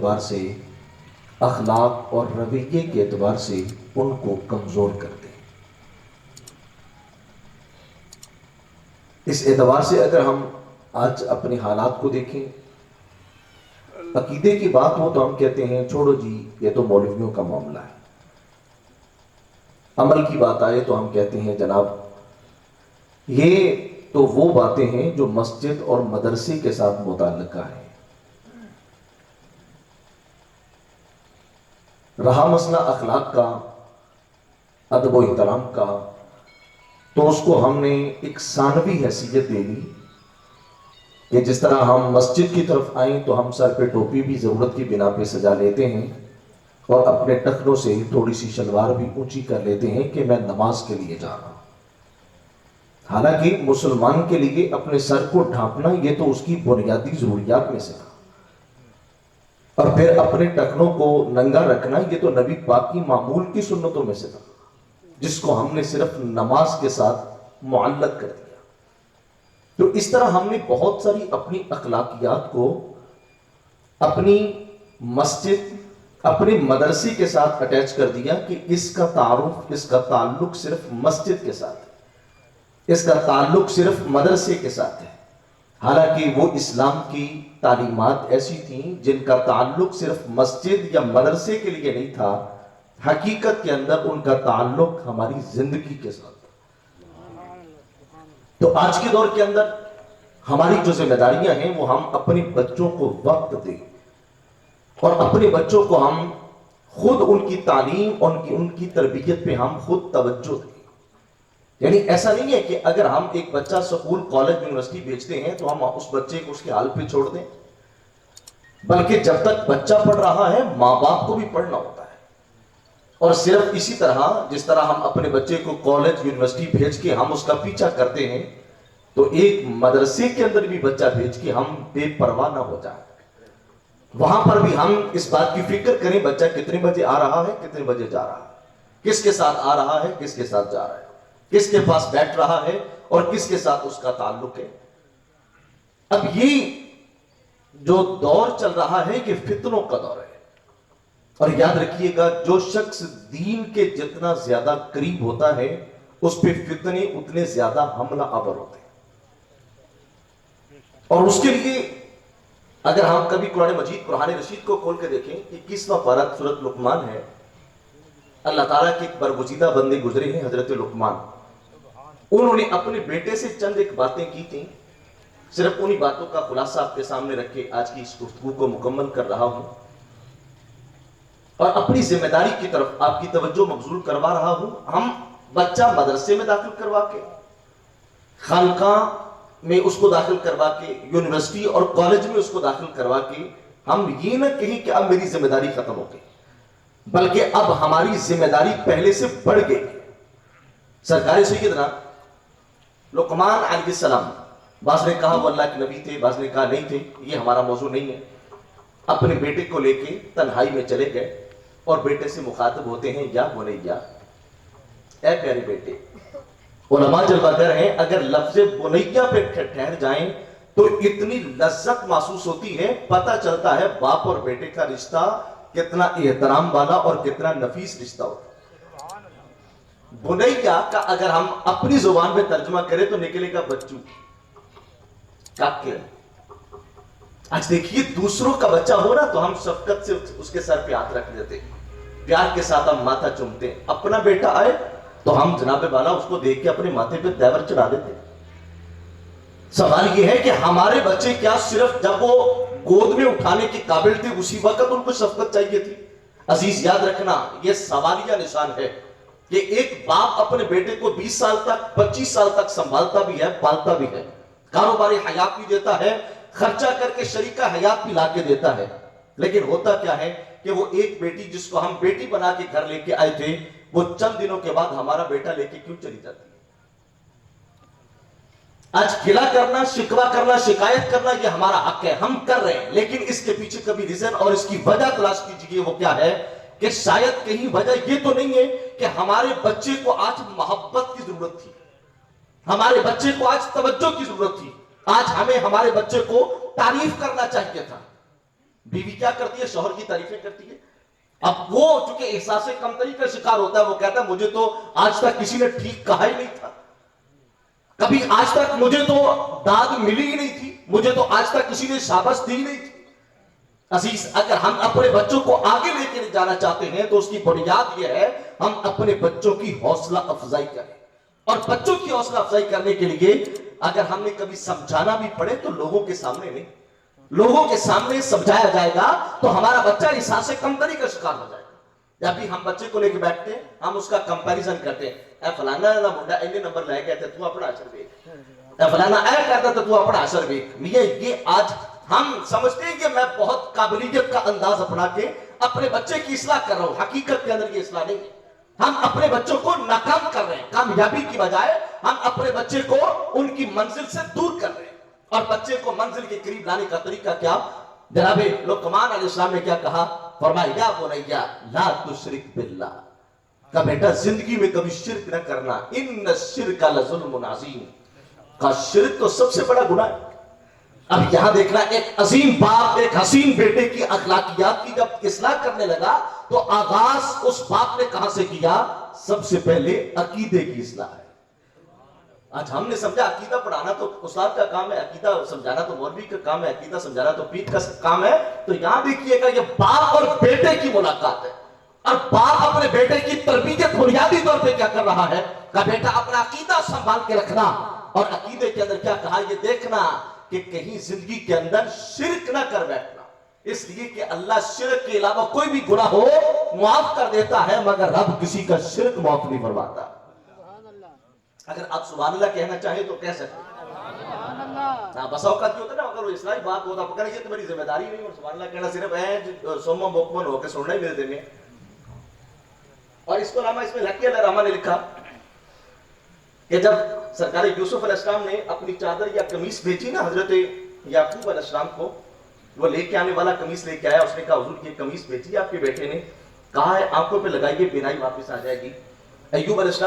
اعتبار سے، اخلاق اور رویے کے اعتبار سے ان کو کمزور کر دیں۔ اس اعتبار سے اگر ہم آج اپنے حالات کو دیکھیں، عقیدے کی بات ہو تو ہم کہتے ہیں چھوڑو جی یہ تو مولویوں کا معاملہ ہے، عمل کی بات آئے تو ہم کہتے ہیں جناب یہ تو وہ باتیں ہیں جو مسجد اور مدرسے کے ساتھ متعلقہ ہیں۔ رہا مسئلہ اخلاق کا، ادب و احترام کا، تو اس کو ہم نے ایک ثانوی حیثیت دے دی کہ جس طرح ہم مسجد کی طرف آئیں تو ہم سر پہ ٹوپی بھی ضرورت کی بنا پہ سجا لیتے ہیں اور اپنے ٹخنوں سے تھوڑی سی شلوار بھی اونچی کر لیتے ہیں کہ میں نماز کے لیے جا رہا ہوں۔ حالانکہ مسلمان کے لیے اپنے سر کو ڈھانپنا یہ تو اس کی بنیادی ضروریات میں سے تھا، اور پھر اپنے ٹخنوں کو ننگا رکھنا یہ تو نبی پاک کی معمول کی سنتوں میں سے تھا، جس کو ہم نے صرف نماز کے ساتھ معلق کر دیا۔ تو اس طرح ہم نے بہت ساری اپنی اخلاقیات کو اپنی مسجد، اپنے مدرسے کے ساتھ اٹیچ کر دیا کہ اس کا تعارف، اس کا تعلق صرف مسجد کے ساتھ ہے، اس کا تعلق صرف مدرسے کے ساتھ ہے۔ حالانکہ وہ اسلام کی تعلیمات ایسی تھیں جن کا تعلق صرف مسجد یا مدرسے کے لیے نہیں تھا، حقیقت کے اندر ان کا تعلق ہماری زندگی کے ساتھ تھا۔ تو آج کے دور کے اندر ہماری جو ذمہ داریاں ہیں وہ ہم اپنے بچوں کو وقت دیں اور اپنے بچوں کو ہم خود ان کی تعلیم، ان کی تربیت پہ ہم خود توجہ دیں۔ یعنی ایسا نہیں ہے کہ اگر ہم ایک بچہ سکول، کالج، یونیورسٹی بھیجتے ہیں تو ہم اس بچے کو اس کے حال پہ چھوڑ دیں، بلکہ جب تک بچہ پڑھ رہا ہے ماں باپ کو بھی پڑھنا ہوتا ہے۔ اور صرف اسی طرح جس طرح ہم اپنے بچے کو کالج، یونیورسٹی بھیج کے ہم اس کا پیچھا کرتے ہیں، تو ایک مدرسے کے اندر بھی بچہ بھیج کے ہم بے پرواہ نہ ہو جائیں۔ وہاں پر بھی ہم اس بات کی فکر کریں بچہ کتنے بجے آ رہا ہے، کتنے بجے جا رہا ہے، کس کے ساتھ آ رہا ہے، کس کے ساتھ جا رہا ہے، کس کے پاس بیٹھ رہا ہے اور کس کے ساتھ اس کا تعلق ہے۔ اب یہ جو دور چل رہا ہے یہ فتنوں کا دور ہے، اور یاد رکھیے گا جو شخص دین کے جتنا زیادہ قریب ہوتا ہے اس پہ فتنے اتنے زیادہ حملہ آور ہوتے ہیں۔ اور اس کے لیے اگر ہم کبھی قرآن مجید، قرآن رشید کو کھول کے دیکھیں، 21واں پارہ سورۃ لقمان ہے، اللہ تعالیٰ کے ایک برگزیدہ بندے گزرے ہیں حضرت لقمان، انہوں نے اپنے بیٹے سے چند ایک باتیں کی تھیں، صرف انہی باتوں کا خلاصہ آپ کے سامنے رکھ کے آج کی اس گفتگو کو مکمل کر رہا ہوں اور اپنی ذمہ داری کی طرف آپ کی توجہ مبذول کروا رہا ہوں۔ ہم بچہ مدرسے میں داخل کروا کے، خانقاہ میں اس کو داخل کروا کے، یونیورسٹی اور کالج میں اس کو داخل کروا کے ہم یہ نہ کہیں کہ اب میری ذمہ داری ختم ہو گئی، بلکہ اب ہماری ذمہ داری پہلے سے بڑھ گئی۔ سرکار سیدنا لقمان علیہ السلام، بعض نے کہا وہ اللہ کے نبی تھے، بعض نے کہا نہیں تھے، یہ ہمارا موضوع نہیں ہے، اپنے بیٹے کو لے کے تنہائی میں چلے گئے اور بیٹے سے مخاطب ہوتے ہیں، یا بنیا، اے پیارے بیٹے۔ علماء جلوہ گر ہیں، اگر لفظ بنیا پہ ٹھہر جائیں تو اتنی لذت محسوس ہوتی ہے، پتہ چلتا ہے باپ اور بیٹے کا رشتہ کتنا احترام والا اور کتنا نفیس رشتہ ہوتا ہے۔ بنیا کا اگر ہم اپنی زبان میں ترجمہ کریں تو نکلے گا بچوں کا۔ آج دیکھیے دوسروں کا بچہ ہو نا تو ہم شفقت سے اس کے سر پہ ہاتھ رکھ دیتے، پیار کے ساتھ ہم ماتھا چومتے، اپنا بیٹا آئے تو ہم جناب والا اس کو دیکھ کے اپنے ماتھے پہ تیور چڑھا دیتے۔ سوال یہ ہے کہ ہمارے بچے کیا صرف جب وہ گود میں اٹھانے کے قابل تھے اسی وقت ان کو شفقت چاہیے تھی؟ عزیز یاد رکھنا یہ سوالیہ نشان ہے کہ ایک باپ اپنے بیٹے کو 20 سال تک، 25 سال تک سنبھالتا بھی ہے، پالتا بھی ہے، کاروباری حیات بھی دیتا ہے، خرچہ کر کے شریکہ حیات بھی لا کے دیتا ہے، لیکن ہوتا کیا ہے کہ وہ ایک بیٹی جس کو ہم بیٹی بنا کے گھر لے کے آئے تھے، وہ چند دنوں کے بعد ہمارا بیٹا لے کے کیوں چلی جاتی ہے؟ آج کھلا کرنا، شکوہ کرنا، شکایت کرنا یہ ہمارا حق ہے، ہم کر رہے ہیں، لیکن اس کے پیچھے کبھی ریزن اور اس کی وجہ تلاش کیجئے وہ کیا ہے کہ شاید کہیں وجہ یہ تو نہیں ہے کہ ہمارے بچے کو آج محبت کی ضرورت تھی، ہمارے بچے کو آج توجہ کی ضرورت تھی، آج ہمیں ہمارے بچے کو تعریف کرنا چاہیے تھا، بیوی کیا کرتی ہے؟ شوہر کی تعریفیں کرتی ہے. اب وہ چونکہ احساس کمتری کا شکار ہوتا ہے، وہ کہتا ہے مجھے تو آج تک کسی نے ٹھیک کہا ہی نہیں تھا، کبھی آج تک مجھے تو داد ملی ہی نہیں تھی، مجھے تو آج تک کسی نے شاباش دی نہیں تھی. عزیز، اگر ہم اپنے بچوں کو آگے لے کے جانا چاہتے ہیں تو اس کی بنیاد یہ ہے ہم اپنے بچوں کی حوصلہ افزائی کریں. اور بچوں کی حوصلہ افزائی کرنے کے لیے اگر ہم نے کبھی سمجھانا بھی پڑے تو لوگوں کے سامنے نہیں، لوگوں کے سامنے سمجھایا جائے گا تو ہمارا بچہ احساس کمتری کا شکار ہو جائے گا. جب بھی ہم بچے کو لے کے بیٹھتے ہیں ہم اس کا کمپیریزن کرتے ہیں، اے فلانا نا منڈا اینے نمبر لے گئے تھے، تو اپنا اثر دیکھ، اے فلانا اے کہتا تھا، تو اپنا اثر دیکھ. یہ آج ہم سمجھتے ہیں کہ میں بہت قابلیت کا انداز اپنا کے اپنے بچے کی اصلاح کر رہا ہوں. حقیقت کے اندر یہ اصلاح نہیں ہے، ہم اپنے بچوں کو ناکام کر رہے ہیں. کامیابی کی بجائے ہم اپنے بچے کو ان کی منزل سے دور کر رہے ہیں. اور بچے کو منزل کے قریب لانے کا طریقہ کیا؟ جناب لقمان علیہ السلام نے کیا کہا؟ فرمایا یا بنیا لا تشرک باللہ، کہ بیٹا زندگی میں کبھی شرک نہ کرنا، ان الشرک لظلم عظیم، کا شرک تو سب سے بڑا گناہ ہے. اب یہاں دیکھنا، ایک عظیم باپ ایک حسین بیٹے کی اخلاقیات کی جب اصلاح کرنے لگا تو آغاز اس باپ نے کہاں سے کیا؟ سب سے پہلے عقیدے کی اصلاح ہے. آج ہم نے سمجھا عقیدہ پڑھانا تو استاد کا کام ہے، عقیدہ سمجھانا تو مولوی کا کام ہے، عقیدہ سمجھانا تو پیر کا کام ہے. تو یہاں دیکھیے گا یہ باپ اور بیٹے کی ملاقات ہے، اور باپ اپنے بیٹے کی تربیت بنیادی طور پہ کیا کر رہا ہے کہ بیٹا اپنا عقیدہ سنبھال کے رکھنا. اور عقیدے کے اندر کیا کہا؟ یہ دیکھنا کہ کہیں زندگی کے اندر شرک نہ کر بیٹھنا، اس لیے کہ اللہ شرک کے علاوہ کوئی بھی گناہ ہو معاف کر دیتا ہے، مگر رب کسی کا شرک معاف نہیں فرماتا. اگر آپ سبحان اللہ کہنا چاہیں تو کہہ سکتے ہیں. بس اوقات کی ہوتا ہے نا، اگر وہ اسلامی بات ہوتا پکڑ یہ تو میری ذمہ داری نہیں، اور سبحان اللہ کہنا صرف ہے سوما مکمل ہو کے سننا ہی میرے دل میں. اور اس کو علامہ اس میں لکی علیہ الرحمہ نے لکھا کہ جب سرکار یوسف علیہ السلام نے اپنی چادر یا قمیص بھیجی نا حضرت یعقوب علیہ السلام کو، وہ لے کے آنے والا قمیص لے کے آیا، اس نے کہا حضور یہ قمیص بھیجی آپ کے بیٹے نے، کہا ہے آنکھوں پہ لگائیے بینائی واپس آ جائے گی. ایوب علیہ السلام